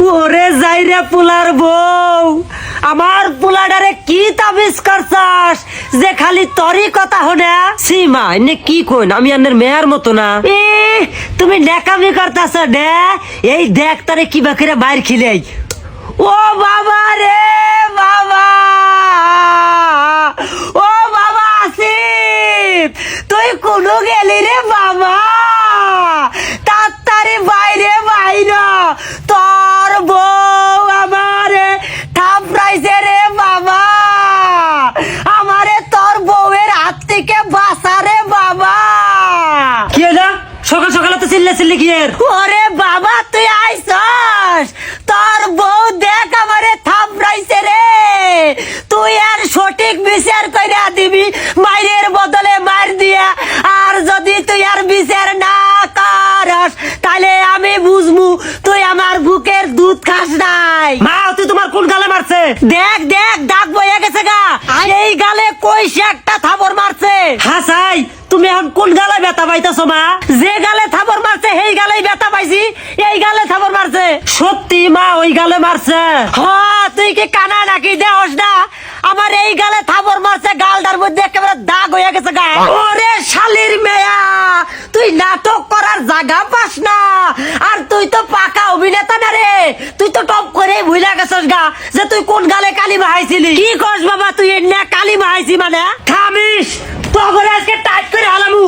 ওরে যাইরে পুলার বউ, আমার পুলাডারে কি তাবিজ করছাস যে খালি তরি কথা হনে? সীমা এনে কি কইন, আমি আন্নের মেয়ের মতো না। তুমি নেকামি করতাছ ডে, এই দেখ তারে কি বাকিরে বাইর খিলেই। ও বাবা রে বাবা, ও বাবা আসিফ, তুই কোনো গেলি রে বাবা? তাড়াতাড়ি বাইরে বাইরা, তোর বউ আমারে থাপড়াইছে রে বাবা, আমারে তোর বউয়ের হাত থেকে বাঁচা রে বাবা। কি না সকাল সকালে তো চিল্লা চিল্লি কি এর? ওরে বাবা তুই আইছস, তোর বউ দেখ আমারে থাপড়াইছে রে, তুই আর সঠিক বিচার কইরা দিবি মাইরের বদলে মার দিয়া, আর যদি তুই আর বিচার না করস তাহলে আমি বুঝমু তুই আমার বুকের দুধ খাস নাই। মা তুই তোমার কোন গালে মারছে? দেখ দেখ দাগ বইয়া গেছে গা, এই গালে কইছে একটা থাবর মারছে। হাসাই তুমি এখন কোন গালে ব্যথা পাইতেছো মা? যে গালে থাবর মারছে সেই গালেই ব্যথা পাইছি, এই গালে থাবর মারছে। সত্যি মা ওই গালে মারছে? হ্যাঁ, তুই কি কানা নাকি দেহস না? আমার এই গালে থাবর মারছে, গালটার মধ্যে একেবারে দাগ হয়ে গেছে গা। ওরে শালির মেয়া, তুই নাটক করার জায়গা পাস না, আর তুই তো পাকা অভিনেতা না রে, তুই তো টপ করে ভুলে গেছস গা যে তুই কোন গালে কালি বাহাইছিলি। কি কস বাবা তুই এনে কালি বাহাইছি মানে? থামিস, তখন আজকে টাইট করে হালামু